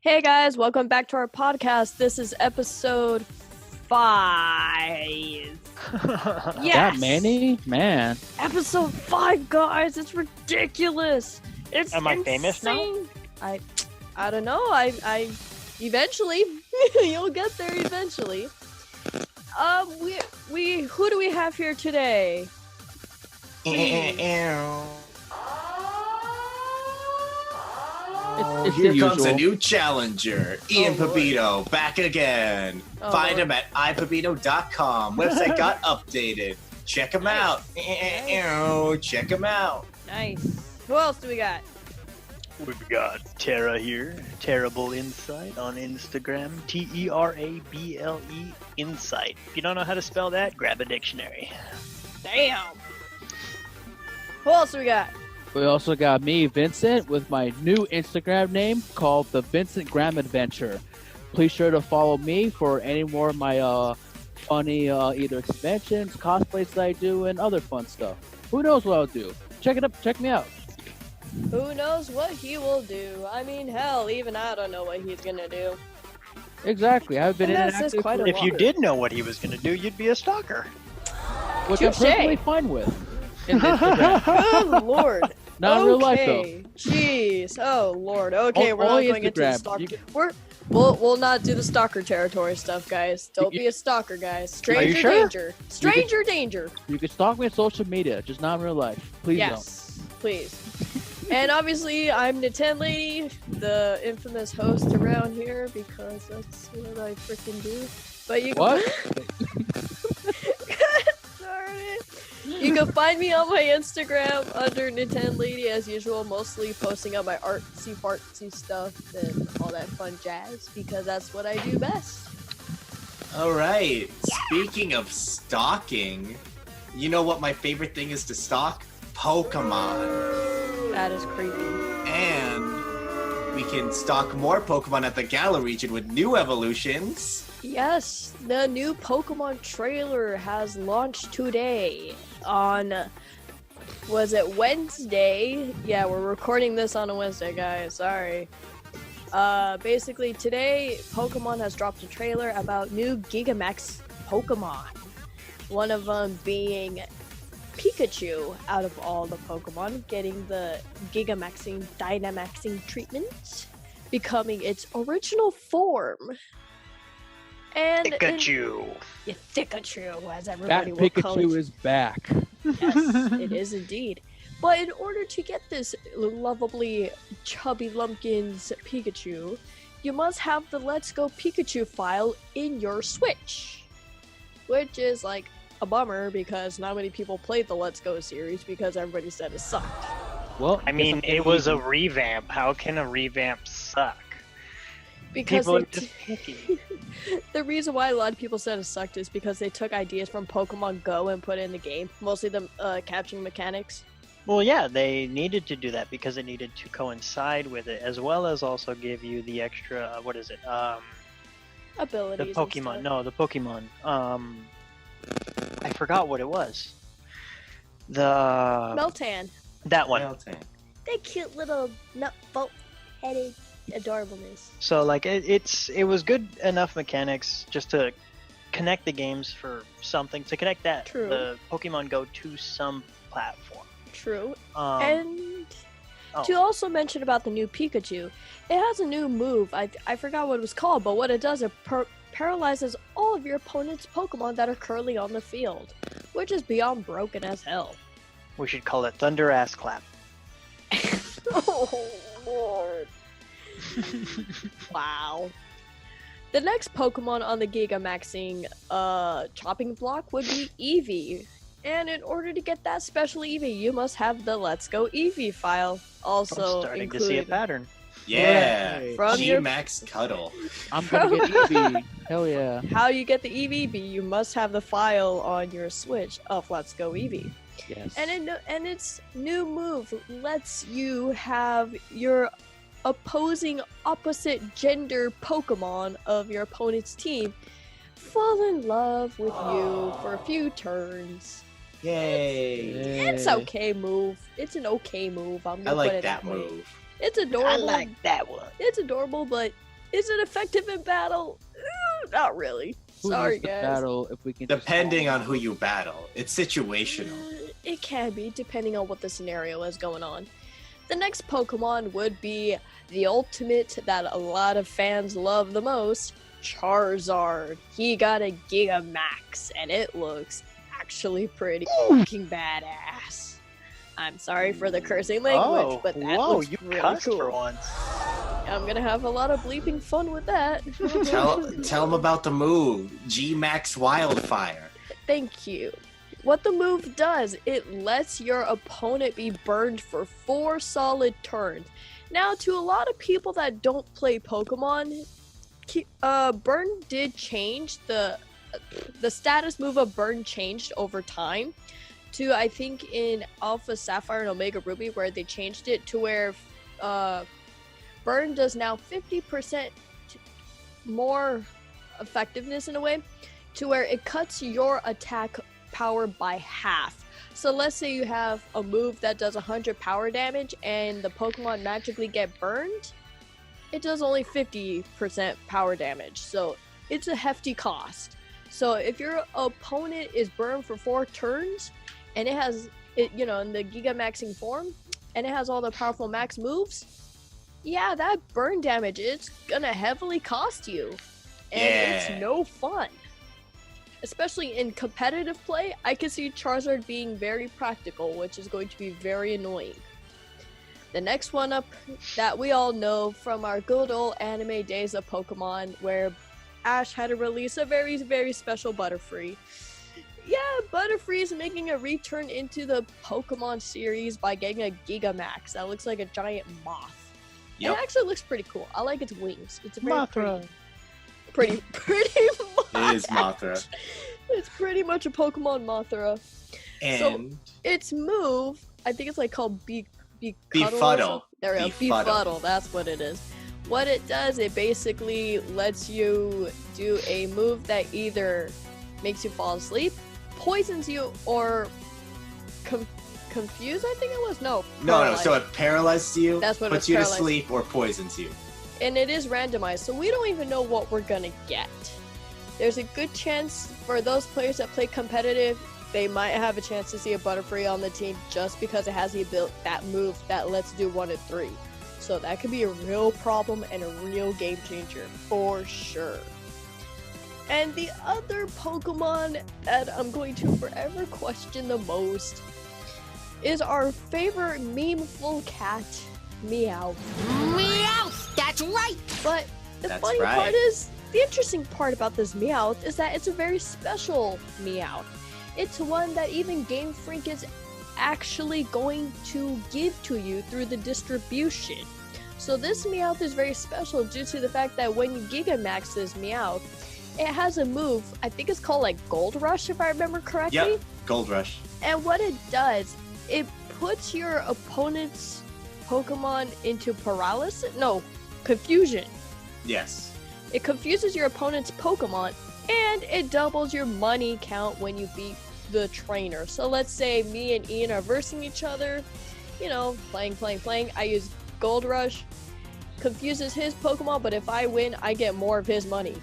Hey guys, welcome back to our podcast. This is episode 5. That many? Man. Episode 5, guys. It's ridiculous. It's Am I famous now? I don't know. I eventually you'll get there eventually. We who do we have here today? It's Here the comes a usual. new challenger, Ian Lord. Pepito, back again. Oh, Find Lord. him at ipepito.com. Website got updated. Check him out. Check him out. Nice. Who else do we got? We've got Tara here, Terrible Insight on Instagram, Terable Insight. If you don't know how to spell that, grab a dictionary. Damn. Who else do we got? We also got me, Vincent, with my new Instagram name called the Vincent Graham Adventure. Please sure to follow me for any more of my funny either conventions, cosplays that I do, and other fun stuff. Who knows what I'll do? Check it up. Check me out. Who knows what he will do? I mean, hell, even I don't know what he's gonna do. Exactly. I've been And that says inactive, quite a If you lot. did know what he was going to do, you'd be a stalker. which I'm Touche. perfectly fine with. In Instagram. Good lord. Not in real life though. Okay. Jeez. Oh lord. Okay, we're not Only going into the Instagram. stalker. You- We'll not do the stalker territory stuff, guys. Don't be a stalker, guys. Stranger sure? danger. Stranger danger. You can stalk me on social media, just not in real life. Please Yes. Please. And obviously, I'm Nintendo Lady, the infamous host around here, because that's what I freaking do. But you can What? Darn it. You can find me on my Instagram under Nintendo Lady as usual, mostly posting up my artsy fartsy stuff and all that fun jazz, because that's what I do best. All right. Speaking of stalking, you know what my favorite thing is to stalk? Pokemon. That is creepy. And we can stalk more Pokemon at the Galar region with new evolutions. Yes, the new Pokemon trailer has launched today on, was it Wednesday? Yeah, we're recording this on a Wednesday, guys. Sorry. Basically today, Pokemon has dropped a trailer about new Gigamax Pokemon. One of them being Pikachu, out of all the Pokemon, getting the Gigamaxing Dynamaxing treatment, becoming its original form. And Pikachu. Yeah, Pikachu, as That everybody will call Pikachu it. is back. Yes, it is indeed. But in order to get this lovably chubby lumpkins Pikachu, you must have the Let's Go Pikachu file in your Switch. Which is like a bummer because not many people played the Let's Go series because everybody said it sucked. Well, I mean, it was a revamp. How can a revamp suck? Because People are they just picky. the reason why a lot of people said it sucked is because they took ideas from Pokemon Go and put it in the game. Mostly the catching mechanics. Well, yeah, they needed to do that because it needed to coincide with it, as well as also give you the extra, what is it? Abilities. The and Pokemon. stuff. No, the Pokemon. I forgot what it was. The Meltan. that one. Meltan. That cute little nut bolt headed adorableness. So like it was good enough mechanics just to connect the games for something to connect that True. the Pokemon Go to some platform. True. Um, And oh. to also mention about the new Pikachu, it has a new move. I forgot what it was called, but what it does, it paralyzes all of your opponent's Pokemon that are currently on the field, which is beyond broken as hell. we should call it Thunder Ass Clap. Oh, Lord. Wow. The next Pokemon on the Gigamaxing chopping block would be Eevee. And in order to get that special Eevee, you must have the Let's Go Eevee file. Also I'm starting to see a include pattern. Yeah. Yay. From your- G-Max Cuddle. I'm gonna get Eevee. Hell yeah. how you get the EVB, you must have the file on your Switch of Let's Go Eevee. Yes. And its new move lets you have your opposing opposite gender Pokemon of your opponent's team fall in love with you for a few turns. Yay. It's okay move. It's an okay move. I'm I gonna put like it that way. move. It's adorable. I like that one. It's adorable, but Is it effective in battle? Not really. Who Sorry, needs to guys. battle if we can just- Depending on who you battle, it's situational. It can be, depending on what the scenario is going on. The next Pokemon would be the ultimate that a lot of fans love the most, Charizard. He got a Gigamax, and it looks actually pretty fucking badass. I'm sorry for the cursing language, but that whoa, looks you really cussed cool. for once. I'm gonna have a lot of bleeping fun with that. Tell them about the move, G-Max Wildfire. Thank you. What the move does, it lets your opponent be burned for 4 solid turns. Now, to a lot of people that don't play Pokemon, Burn did change. The status move of Burn changed over time to, I think, in Alpha Sapphire and Omega Ruby, where they changed it to where Burn does now 50% more effectiveness in a way, to where it cuts your attack power by half. So let's say you have a move that does 100 power damage and the Pokemon magically get burned, it does only 50% power damage. So it's a hefty cost. So if your opponent is burned for 4 turns and it has it, you know, in the Gigamaxing form, and it has all the powerful max moves, yeah, that burn damage, it's gonna heavily cost you. And it's no fun. Especially in competitive play, I can see Charizard being very practical, which is going to be very annoying. The next one up that we all know from our good old anime days of Pokemon, where Ash had to release a very, very special Butterfree. Yeah, Butterfree is making a return into the Pokemon series by getting a Gigamax that looks like a giant moth. Yep. It actually looks pretty cool. I like its wings. It's very Mothra. pretty It is Mothra. It's pretty much a Pokemon Mothra. And Its move, I think it's like called Befuddle. Befuddle. There we go, Befuddle. Befuddle, that's what it is. What it does, it basically lets you do a move that either makes you fall asleep, poisons you, or confuse, I think it was? No, so it paralyzes you, That's what puts it you to paralyzes. sleep, or poisons you. And it is randomized, so we don't even know what we're gonna get. There's a good chance for those players that play competitive, they might have a chance to see a Butterfree on the team just because it has the ability, that move that lets do 1 of 3. So that could be a real problem and a real game changer for sure. And the other Pokemon that I'm going to forever question the most is our favorite memeful cat, Meow. Meowth, that's right! But the That's funny right. part is, the interesting part about this Meowth is that it's a very special Meowth. It's one that even Game Freak is actually going to give to you through the distribution. So this Meowth is very special due to the fact that when you Gigamax this Meowth, it has a move, I think it's called like Gold Rush if I remember correctly. Yep, Gold Rush. And what it does, it puts your opponent's Pokemon into paralysis? No, confusion. Yes. It confuses your opponent's Pokemon, and it doubles your money count when you beat the trainer. So let's say me and Ian are versing each other, you know, playing. I use Gold Rush, confuses his Pokemon, but if I win, I get more of his money.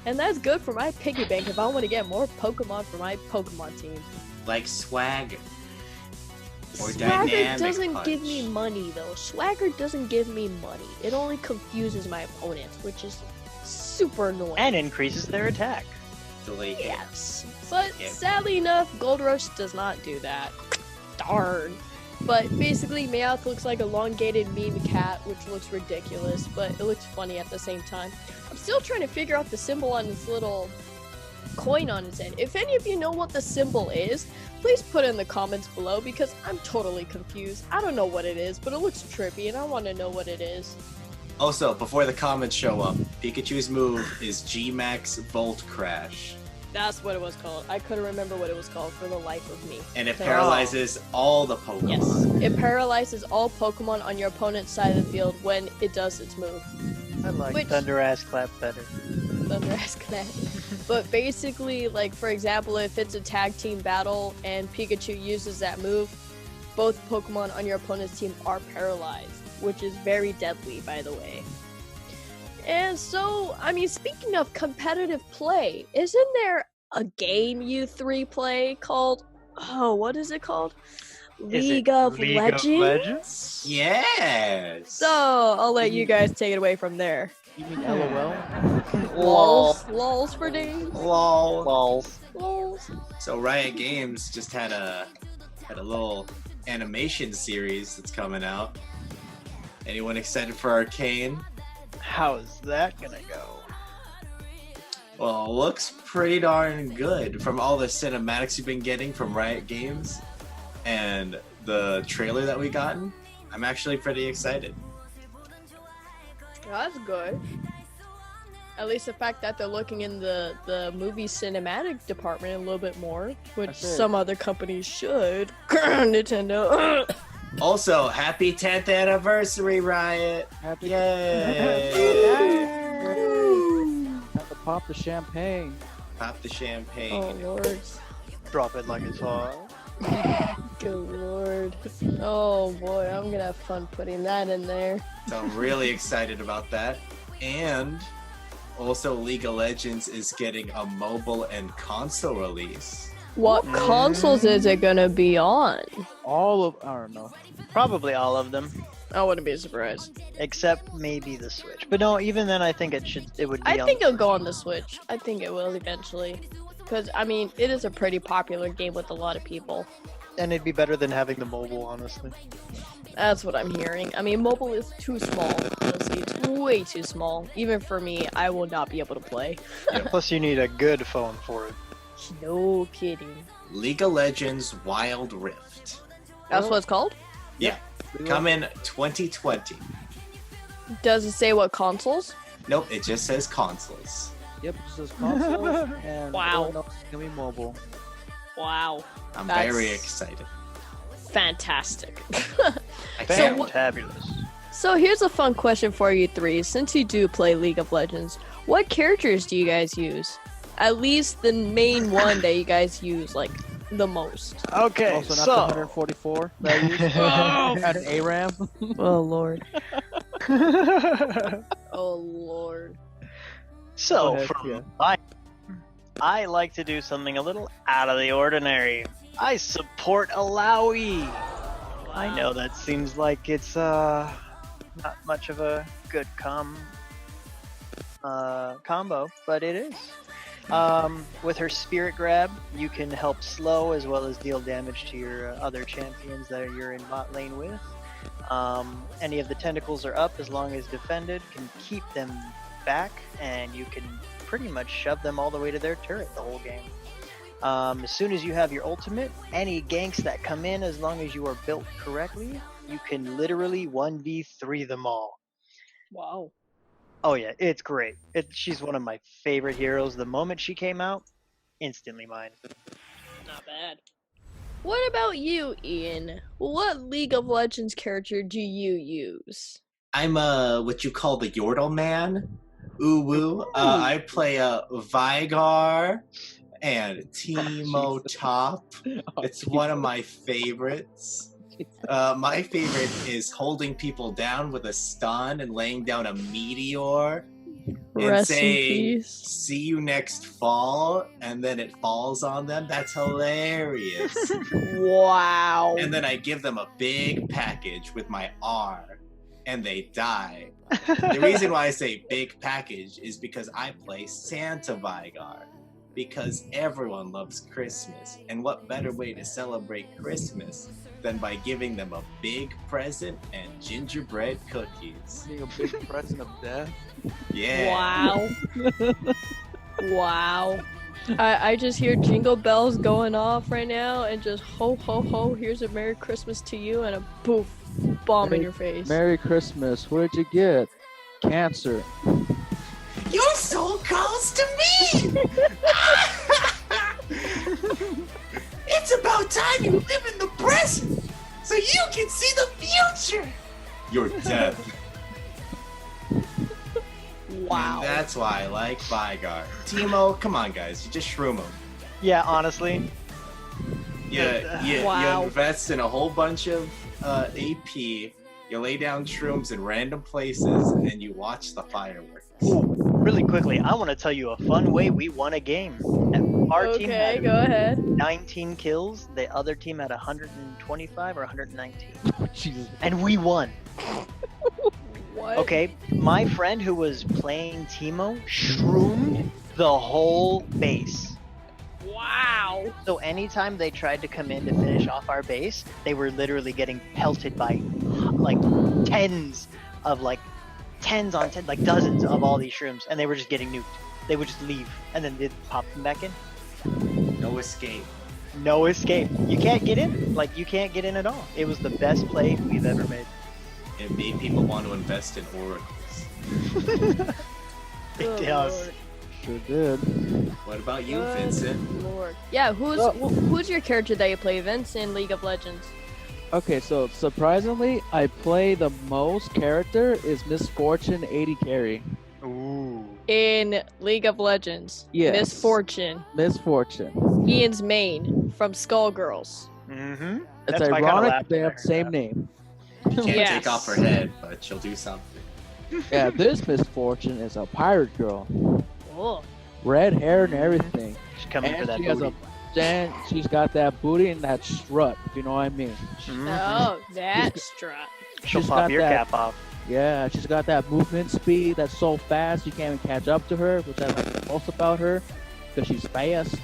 And that's good for my piggy bank if I want to get more Pokemon for my Pokemon team. Like Swagger. Or Swagger Dynamic doesn't Punch. give me money though. Swagger doesn't give me money. It only confuses my opponents, which is super annoying. And increases their attack. Delete it. Yes. But Yep. sadly enough, Gold Rush does not do that. Darn. But basically, Meowth looks like a elongated meme cat, which looks ridiculous, but it looks funny at the same time. I'm still trying to figure out the symbol on this little coin on its head. If any of you know what the symbol is, please put it in the comments below because I'm totally confused. I don't know what it is, but it looks trippy and I want to know what it is. Also, before the comments show up, Pikachu's move is G-Max Volt Crash. That's what it was called. I couldn't remember what it was called for the life of me. And it Okay. paralyzes all the Pokemon. Yes, it paralyzes all Pokemon on your opponent's side of the field when it does its move. I like Which- Thunder Ass Clap better. Thunder ass clap. But basically, like for example, if it's a tag team battle and Pikachu uses that move, both Pokemon on your opponent's team are paralyzed, which is very deadly, by the way. And so, I mean, speaking of competitive play, isn't there a game you three play called, oh, what is it called? Is it League of League of Legends? Legends? Yes. So, I'll let you guys take it away from there. You mean LOL? Lols for days. Lol. Lol. Lols. So Riot Games just had a little animation series that's coming out. Anyone excited for Arcane? How's that gonna go? Well, it looks pretty darn good from all the cinematics you've been getting from Riot Games and the trailer that we gotten. I'm actually pretty excited. That's good. At least the fact that they're looking in the movie cinematic department a little bit more, which That's it. some other companies should. Nintendo. Also, happy 10th anniversary, Riot! Happy Yay! Have to pop the champagne. Pop the champagne. Oh lord. Drop it like it's hot. Good lord. Oh boy, I'm gonna have fun putting that in there. So I'm really excited about that. And also League of Legends is getting a mobile and console release. What consoles is it gonna be on? All of, I don't know. Probably all of them, I wouldn't be surprised. except maybe the Switch. But no, even then, I think it would be. I think it'll go on the Switch. I think it will eventually. Because, I mean, it is a pretty popular game with a lot of people. and it'd be better than having the mobile, honestly. That's what I'm hearing. I mean, mobile is too small. Honestly, it's way too small. Even for me, I will not be able to play. Plus, you need a good phone for it. No kidding. League of Legends Wild Rift. That's what it's called? Yeah, coming 2020. Does it say what consoles? Nope, it just says consoles. Yep, it just says console. And Wow. everyone else is gonna be mobile. Wow. I'm That's- very excited. Fantastic. I So can't what- Fabulous. So here's a fun question for you three. Since you do play League of Legends, what characters do you guys use? At least the main one that you guys use, like, the most. Okay, Also, not the so 144 that I used. Had an ARAM. Oh, Lord. Oh, Lord. so ahead, from yeah. I like to do something a little out of the ordinary. I support Alawi. I know that seems like it's not much of a good combo, but it is. With her Spirit Grab, you can help slow as well as deal damage to your other champions that you're in bot lane with. Any of the tentacles are up as long as defended, can keep them back, and you can pretty much shove them all the way to their turret the whole game. As soon as you have your ultimate, any ganks that come in, as long as you are built correctly, you can literally 1v3 them all. Wow. Oh yeah, it's great. She's one of my favorite heroes. The moment she came out, instantly mine. Not bad. What about you, Ian? What League of Legends character do you use? I'm what you call the Yordle man. Ooh woo. I play Vigar and Teemo Jesus. Top. Oh, It's one of my favorites. My favorite is holding people down with a stun and laying down a meteor and Rest in saying, peace. "See you next fall," and then it falls on them. That's hilarious. Wow. And then I give them a big package with my R, and they die. The reason why I say big package is because I play Santa Vigar. Because everyone loves Christmas. And what better way to celebrate Christmas than by giving them a big present and gingerbread cookies? Being a big present of death. Yeah. Wow. Wow. I just hear jingle bells going off right now and just ho ho ho, here's a Merry Christmas to you and a poof, bomb in your face. Merry Christmas. What did you get? Cancer. Your soul calls to me! It's about time you live in the present so you can see the future! You're dead. Wow. And that's why I like Vigar. Teemo, come on guys, you just shroom him. Yeah, honestly, You Wow. invest in a whole bunch of AP, You lay down shrooms in random places and you watch the fireworks. Ooh, really quickly, I want to tell you a fun way we won a game. Our team Okay, had go ahead. 19 kills. The other team had 125 or 119. Jesus. And we won. What? Okay, my friend who was playing Teemo shroomed the whole base. Wow. So anytime they tried to come in to finish off our base, they were literally getting pelted by like tens on tens, like dozens of all these shrooms, and they were just getting nuked. They would just leave, and then they'd pop them back in. No escape. No escape. You can't get in. Like, you can't get in at all. It was the best play we've ever made. It made people want to invest in oracles. It Good does. Lord. Sure did. What about you, Good Vincent? Lord. Yeah, who's your character that you play, Vince, in League of Legends? Okay, so surprisingly, I play the most character is Misfortune 80 carry. Ooh. In League of Legends. Yes. Misfortune. Misfortune. Ian's main from Skullgirls. Mm-hmm. It's ironic they have the same name. Can't Yes. take off her head, but she'll do something. Yeah, this Misfortune is a pirate girl. Oh. Red hair and everything. She's coming for And that she has booty. then she's got that booty and that strut, if you know what I mean. Mhm. Oh, that strut. She'll she's pop got your that- cap off. Yeah, she's got that movement speed that's so fast you can't even catch up to her, which I like the most about her, because she's fast.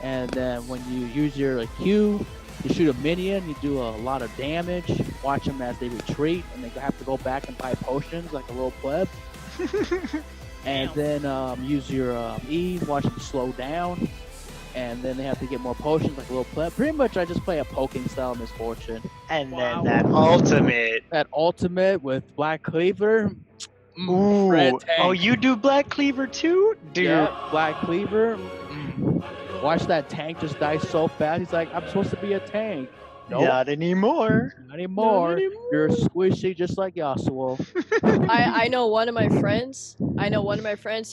And then when you use your Q, you shoot a minion, you do a lot of damage. Watch them as they retreat, and they have to go back and buy potions like a little pleb. And then use your E, watch them slow down. And then they have to get more potions like a little pleb. Pretty much I just play a poking style Misfortune. And Wow. then that ultimate. That ultimate with Black Cleaver. Ooh. Red tank. Oh, you do Black Cleaver too? Dude. Yeah, Black Cleaver. Watch that tank just die so fast. He's like, I'm supposed to be a tank. Nope, Not anymore. not anymore. You're squishy just like Yasuo. I know one of my friends.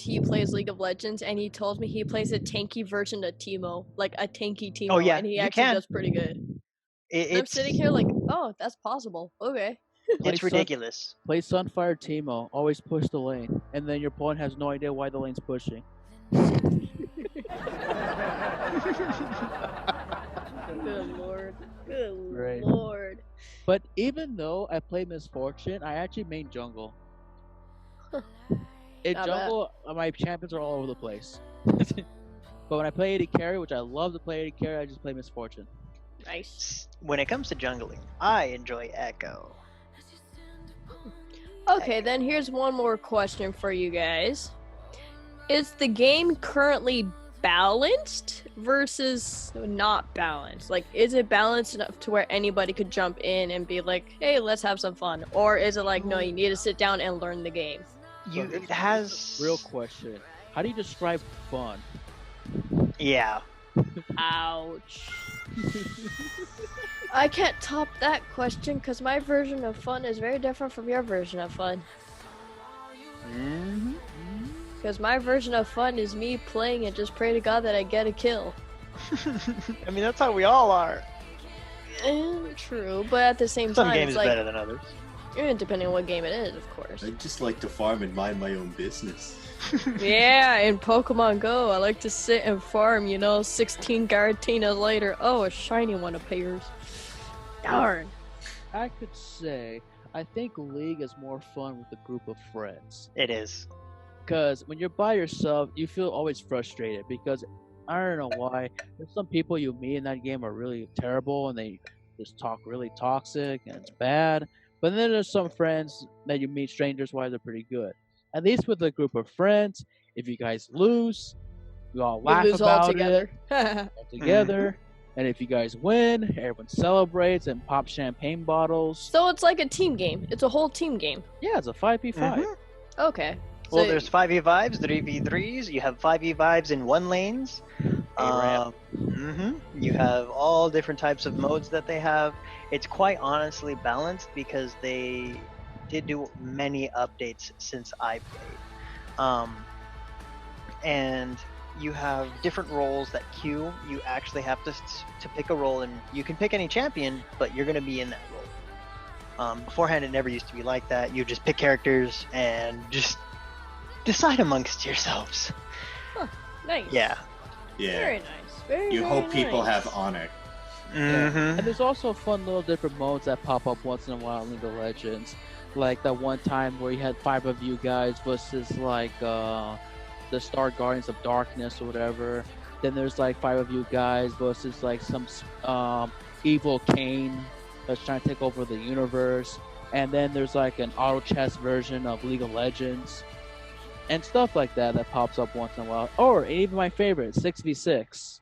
He plays League of Legends, and he told me he plays a tanky version of Teemo, like a tanky Teemo. Oh, yeah, and he you actually can. does pretty good. I'm It's sitting here like, oh, that's possible. Okay. it's ridiculous. Play Sunfire Teemo. Always push the lane. And then your opponent has no idea why the lane's pushing. Good lord. Good Right. lord. But even though I play Misfortune, I actually main jungle. In Not jungle, my champions are all over the place. But when I play AD carry, which I love to play AD carry, I just play Misfortune. Nice. When it comes to jungling, I enjoy Echo. Okay, then here's one more question for you guys. Is the game currently balanced versus not balanced? Like, is it balanced enough to where anybody could jump in and be like, hey, let's have some fun? Or is it like, no, you need to sit down and learn the game? It has Real question. How do you describe fun? Yeah. Ouch. I can't top that question because my version of fun is very different from your version of fun. Mm-hmm. Because my version of fun is me playing and just pray to God that I get a kill. I mean, that's how we all are. True, but at the same Some time, games it's like, better than others. depending on what game it is, of course. I just like to farm and mind my own business. Yeah, in Pokemon Go, I like to sit and farm, 16 Garatinas later. Oh, a shiny one appears. Darn. I could say I think League is more fun with a group of friends. It is. Because when you're by yourself, you feel always frustrated because I don't know why. There's some people you meet in that game are really terrible and they just talk really toxic and it's bad. But then there's some friends that you meet strangers wise are pretty good. At least with a group of friends, if you guys lose, you all laugh we lose about all it together. all together. And if you guys win, everyone celebrates and pops champagne bottles. So it's like a team game. It's a whole team game. Yeah, it's a 5v5. Mhm. Okay. Well, So- there's 5v5s, 3v3s. You have 5v5s in one lanes. ARAM. You have all different types of modes that they have. It's quite honestly balanced because they did do many updates since I played. And you have different roles that queue. You actually have to pick a role, and you can pick any champion, but you're going to be in that role. Beforehand, it never used to be like that. You just pick characters and just decide amongst yourselves. Nice. Yeah. Yeah. Very nice. Very, You very hope people nice. have honor. And there's also fun little different modes that pop up once in a while in League of Legends. Like that one time where you had 5 of you guys versus like the Star Guardians of Darkness or whatever. Then there's like 5 of you guys versus like some evil Kane that's trying to take over the universe. And then there's like an auto chess version of League of Legends. And stuff like that that pops up once in a while. Or even my favorite, 6v6.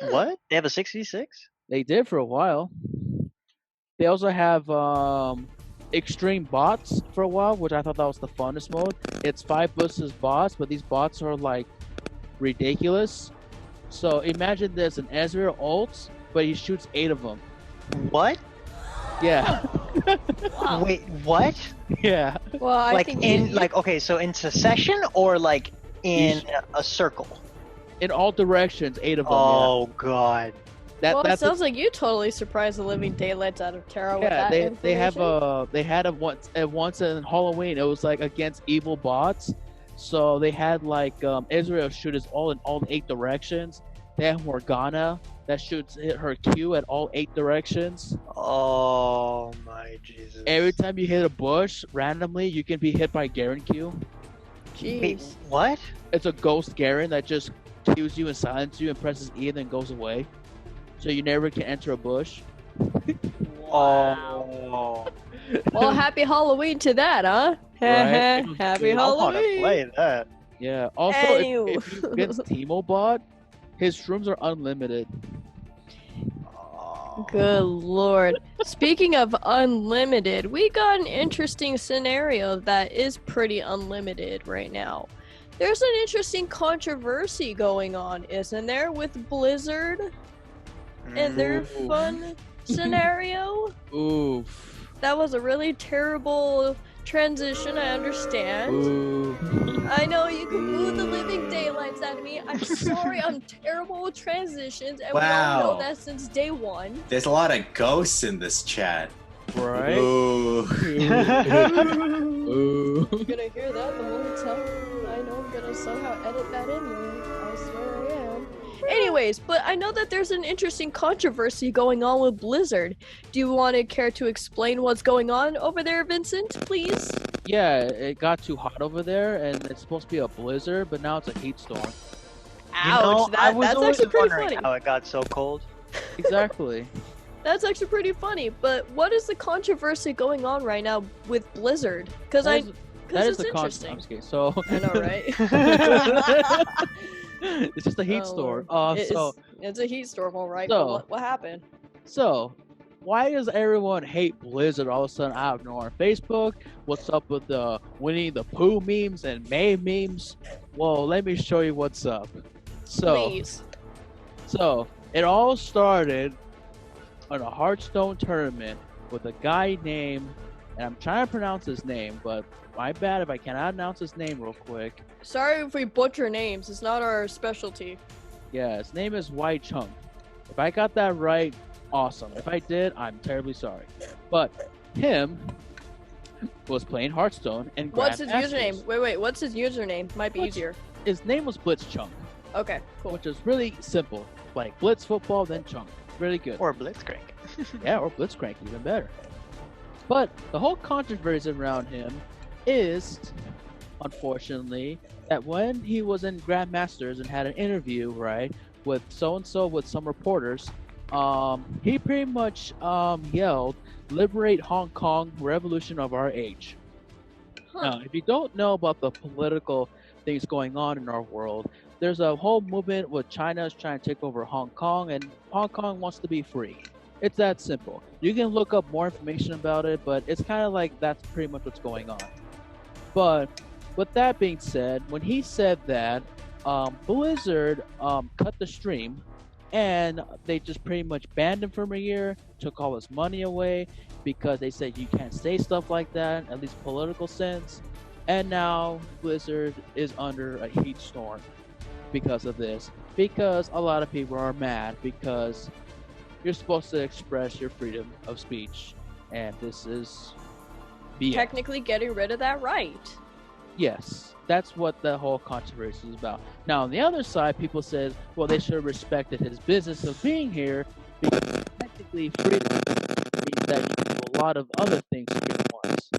What? They have a 6v6? They did for a while. They also have extreme bots for a while, which I thought that was the funnest mode. It's 5 versus bots, but these bots are like ridiculous. So imagine this: an Ezreal ults, but he shoots 8 of them. What? Yeah, Wow. Wait, what? yeah. Well, I Like think in you- like okay, so in succession or like in a circle? In all directions, 8 of them. Oh god. Yeah. well, it That's sounds like you totally surprised the living daylights out of Terra with yeah. that They have information. they had a once in Halloween. It was like against evil bots. So they had like Israel shoot us all in all 8 directions. They have Morgana that shoots her Q at all 8 directions. Oh my Jesus. Every time you hit a bush randomly, you can be hit by Garen Q. Wait, Jeez. what? It's a ghost Garen that just kills you and silences you and presses E and then goes away. So you never can enter a bush. Oh. Well, happy Halloween to that, huh? Right. Happy I want to Halloween. play that. Yeah. Also, Anywho. if you against Teemo bot, his shrooms are unlimited. Good lord. Speaking of unlimited, we got an interesting scenario that is pretty unlimited right now. There's an interesting controversy going on, isn't there, with Blizzard and their Ooh. fun scenario? Oof. That was a really terrible transition, I understand. Ooh. I know you can boo the living daylights out of me. I'm sorry, I'm terrible with transitions, and we all Wow. know that since day one. There's a lot of ghosts in this chat. Right? Ooh. Ooh. You're gonna hear that the whole time. I know I'm gonna somehow edit that in there. I swear I am. Anyways, but I know that there's an interesting controversy going on with Blizzard. Do you want to care to explain what's going on over there, Vincent, please? Yeah, it got too hot over there, and it's supposed to be a blizzard, but now it's a heat storm. Ouch, I was that's always actually pretty wondering funny. how it got so cold. Exactly. That's actually pretty funny. But what is the controversy going on right now with Blizzard? Because That is it's the interesting. I'm just kidding. So I know, right? it's just a heat Oh, storm. Lord. It's a heat storm, all right. So- But what happened? So, why does everyone hate Blizzard all of a sudden out of nowhere on Facebook? What's up with the Winnie the Pooh memes and May memes? Well, let me show you what's up. Please. So it all started on a Hearthstone tournament with a guy named, and I'm trying to pronounce his name, but my bad if I cannot announce his name real quick. Sorry if we butcher names. It's not our specialty. Yeah, his name is White Chunk. If I got that right, awesome. If I did, I'm terribly sorry. But him was playing Hearthstone and What's his Grandmasters. username? Wait. What's his username? Might be What's- easier. His name was Blitz Chunk, Okay, cool. which is really simple. Like Blitz football, then Chunk. Really good. Or Blitzcrank. Yeah, or Blitzcrank, even better. But the whole controversy around him is, unfortunately, that when he was in Grandmasters and had an interview, right, with so-and-so with some reporters, he pretty much yelled, "Liberate Hong Kong, revolution of our age." Now, if you don't know about the political things going on in our world, there's a whole movement with China's trying to take over Hong Kong, and Hong Kong wants to be free. It's that simple. You can look up more information about it, but it's kind of like that's pretty much what's going on. But with that being said, when he said that, Blizzard cut the stream, and they just pretty much banned him for a year, took all his money away, because they said you can't say stuff like that, at least political sense. And now Blizzard is under a heat storm because of this. Because a lot of people are mad because you're supposed to express your freedom of speech. and this is BS. Technically getting rid of that right. Yes, that's what the whole controversy is about. Now, on the other side, people says, well, they should have respected his business of being here because technically freedom means that you can do a lot of other things here at once.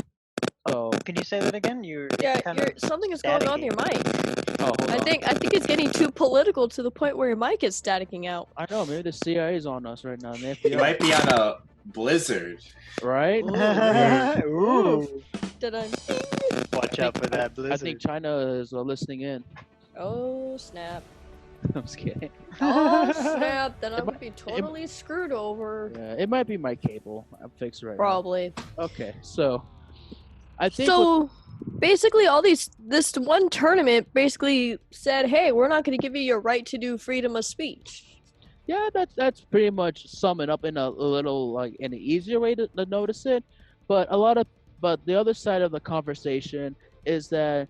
So, Can you say that again? You're Yeah, kind of something is going on with your mic. oh, hold I on. think it's getting too political to the point where your mic is staticking out. I know, maybe the CIA is on us right now. And the You FBI, might be on a blizzard. right? Ooh. Dun-dun. Watch out for that blizzard. I think China is listening in. Oh snap! I'm just kidding. Oh snap! Then It I'm gonna might- be totally screwed over. Yeah, it might be my cable. I'm fixed right Probably. now. Okay, so I think So basically, this one tournament basically said, "Hey, we're not going to give you your right to do freedom of speech." yeah, that's pretty much sum it up in a little like in an easier way to notice it. But the other side of the conversation is that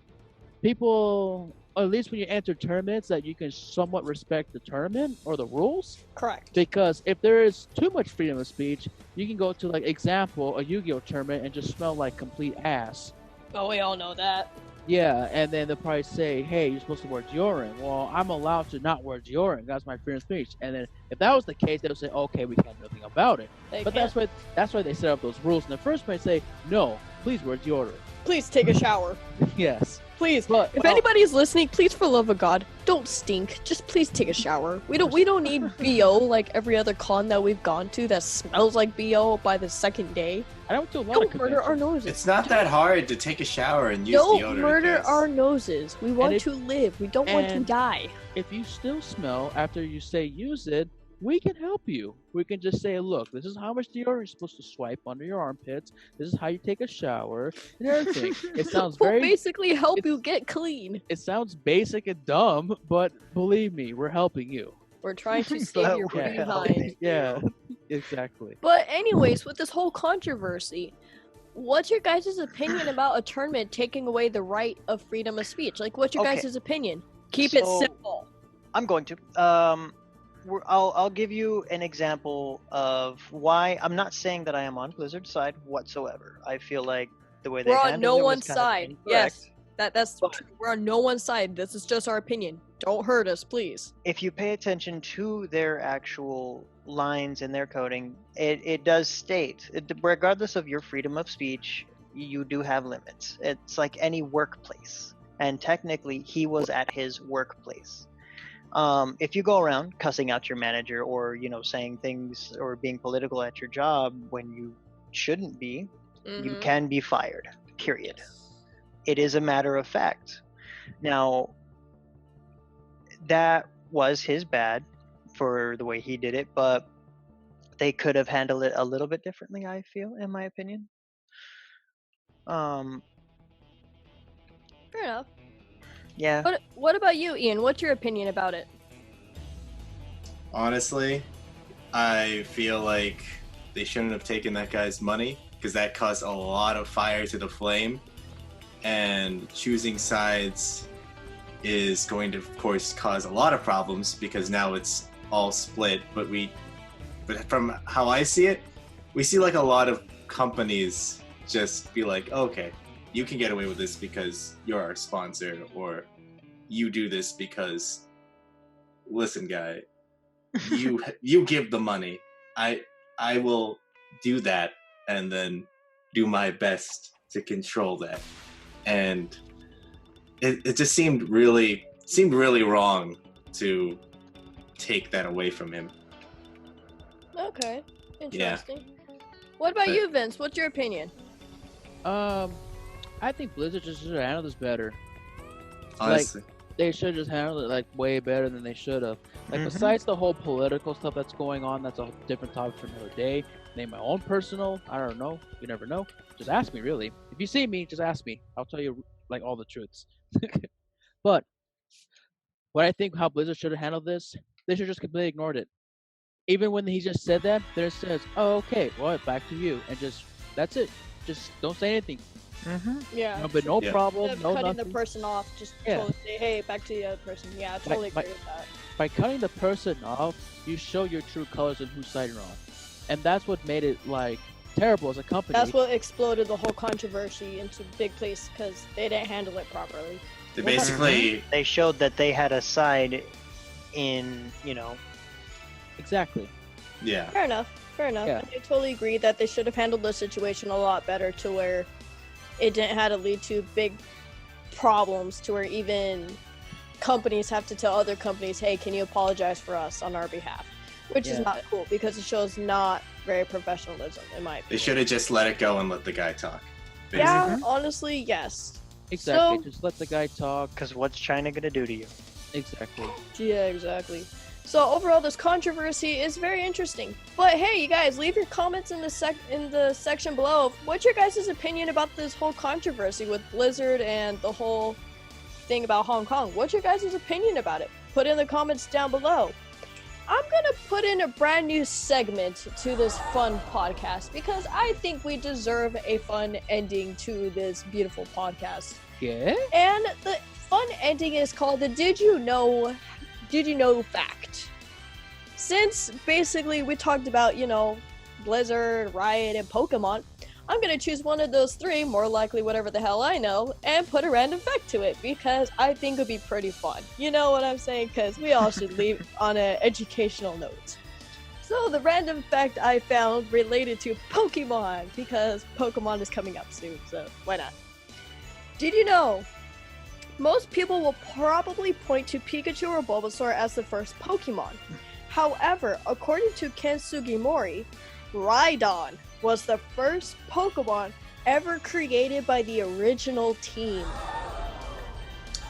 people, or at least when you enter tournaments, that you can somewhat respect the tournament or the rules. Correct. Because if there is too much freedom of speech, you can go to, like, example, a Yu-Gi-Oh tournament and just smell like complete ass. Oh, we all know that. Yeah, and then they'll probably say, hey, you're supposed to wear deodorant. Well, I'm allowed to not wear deodorant. That's my freedom of speech. And then if that was the case, they would say, okay, we can't do nothing about it. But that's why they set up those rules in the first place. Say, no, please wear deodorant. Please take a shower. Yes. Please. But If anybody's listening, please, for love of God, don't stink. Just please take a shower. We don't need BO like every other con that we've gone to that smells like BO by the second day. I went to a lot Don't of murder our conventions. noses. It's not that hard to take a shower and use Don't deodorant. murder guys. our noses. We want if- to live. We don't want to and- die. If you still smell after you say use it, we can help you. We can just say, look, this is how much deodorant you're supposed to swipe under your armpits. This is how you take a shower and everything. It sounds We'll very, basically help it's- you get clean. it sounds basic and dumb, but believe me, we're helping you. We're trying to save But your we're behind. helping. Yeah, exactly. But anyways, with this whole controversy, what's your guys' opinion about a tournament taking away the right of freedom of speech? Like, what's your Okay. guys' opinion? Keep it So- simple. I'm going to. I'll give you an example of why I'm not saying that I am on Blizzard's side whatsoever. I feel like the way they We're on handled no it was one's kind of side. incorrect. Yes, that's But- true. We're on no one's side. This is just our opinion. Don't hurt us, please. If you pay attention to their actual lines in their coding, it does state, regardless of your freedom of speech, you do have limits. It's like any workplace. And technically, he was at his workplace. If you go around cussing out your manager or, saying things or being political at your job when you shouldn't be, you Mhm. can be fired, period. It is a matter of fact. Now, that was his bad for the way he did it, but they could have handled it a little bit differently, I feel, in my opinion. Fair enough. Yeah. What about you, Ian? What's your opinion about it? Honestly, I feel like they shouldn't have taken that guy's money because that caused a lot of fire to the flame. And choosing sides is going to, of course, cause a lot of problems because now it's all split. But from how I see it, we see like a lot of companies just be like, okay, you can get away with this because you're our sponsor, or you do this because, listen, guy, you give the money. I will do that and then do my best to control that. And it just seemed really wrong to take that away from him. Okay, interesting. What about you, Vince? What's your opinion? I think Blizzard just should have handled this better. Honestly. They should just handle it like way better than they should have. Like, Mhm. besides the whole political stuff that's going on, that's a different topic for another day. Name my own personal. I don't know. You never know. Just ask me, really. If you see me, just ask me. I'll tell you like all the truths. But what I think how Blizzard should have handled this, they should just completely ignored it. Even when he just said that, then it says, "Oh, okay, well, back to you," and just that's it. Just don't say anything. Yeah. No, but no Yeah. problem. Instead of No cutting nothing. the person off, just Yeah. totally say, hey, back to the other person. Yeah, I totally my- agree with that. By cutting the person off, you show your true colors and whose side you're on. And that's what made it like terrible as a company. That's what exploded the whole controversy into big place because they didn't handle it properly. They basically They showed that they had a side in, Exactly. yeah. Fair enough. Yeah. I totally agree that they should have handled the situation a lot better to where it didn't have to lead to big problems to where even companies have to tell other companies, hey, can you apologize for us on our behalf? Which is Yeah. not cool because it shows not very professionalism in my They opinion. should have just let it go and let the guy talk. basically. Yeah, honestly, yes. Exactly. So- Just let the guy talk. because what's China gonna do to you? Exactly. Yeah, exactly. So overall, this controversy is very interesting. But hey, you guys, leave your comments in the section below. What's your guys' opinion about this whole controversy with Blizzard and the whole thing about Hong Kong? What's your guys' opinion about it? Put in the comments down below. I'm gonna put in a brand new segment to this fun podcast because I think we deserve a fun ending to this beautiful podcast. Yeah. And the fun ending is called the Did You Know fact. Since basically we talked about, Blizzard, Riot, and Pokemon, I'm gonna choose one of those three, more likely whatever the hell I know, and put a random fact to it because I think it'd be pretty fun. You know what I'm saying? Because we all should leave on an educational note. So the random fact I found related to Pokemon because Pokemon is coming up soon, so why not? Did you know? Most people will probably point to Pikachu or Bulbasaur as the first Pokemon. However, according to Ken Sugimori, Rhydon was the first Pokemon ever created by the original team.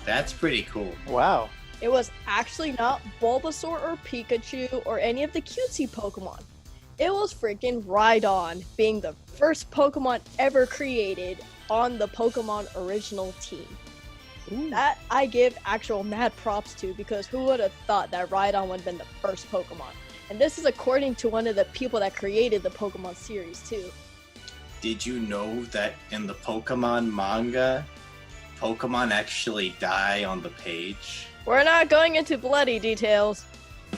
That's pretty cool. Wow. It was actually not Bulbasaur or Pikachu or any of the cutesy Pokemon. It was freaking Rhydon being the first Pokemon ever created on the Pokemon original team. Ooh. That I give actual mad props to because who would have thought that Rhydon would have been the first Pokemon? And this is according to one of the people that created the Pokemon series too. Did you know that in the Pokemon manga, Pokemon actually die on the page? We're not going into bloody details.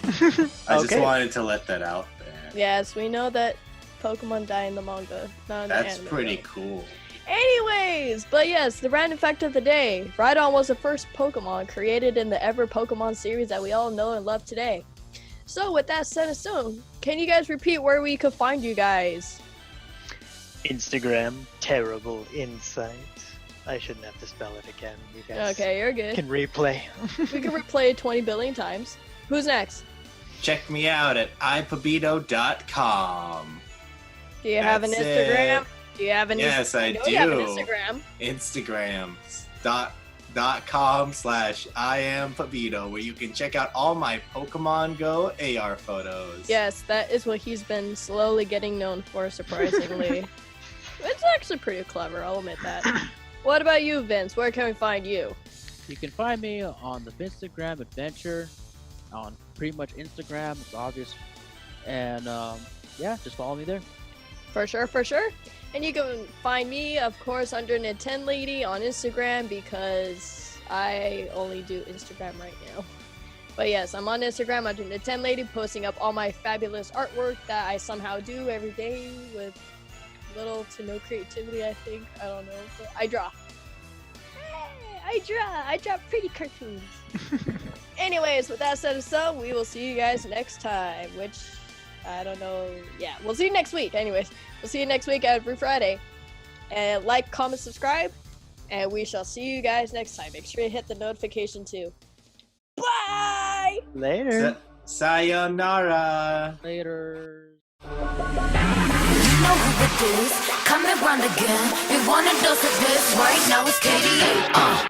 I just Okay. wanted to let that out there. Yes, we know that Pokemon die in the manga, not in the That's anime. pretty though. cool. Anyways, but yes, the random fact of the day. Rhydon was the first Pokemon created in the ever Pokemon series that we all know and love today. So with that set in stone, can you guys repeat where we could find you guys? Instagram, terrible insight. I shouldn't have to spell it again. You guys Okay, you're good. can replay. We can replay it 20 billion times. Who's next? Check me out at ipabito.com. Do you have an That's Instagram? it. Do you have an Yes, I know you have an do. Instagram. Instagram.com/IamPabito, where you can check out all my Pokemon Go AR photos. Yes, that is what he's been slowly getting known for, surprisingly. It's actually pretty clever, I'll admit that. What about you, Vince? Where can we find you? You can find me on the Instagram adventure, on pretty much Instagram. It's obvious, and yeah, just follow me there. For sure, for sure. And you can find me, of course, under Nintendo Lady on Instagram because I only do Instagram right now. But yes, I'm on Instagram under Nintendo Lady, posting up all my fabulous artwork that I somehow do every day with little to no creativity, I think. I don't know. But I draw. Hey, I draw pretty cartoons. Anyways, with that said and so, we will see you guys next time, which I don't know. Yeah, we'll see you next week. Anyways, we'll see you next week every Friday. And like, comment, subscribe, and we shall see you guys next time. Make sure you hit the notification too. Bye! Later. Sayonara. Later. You know who it is, coming round again. We want a dose of this right now. It's KDA.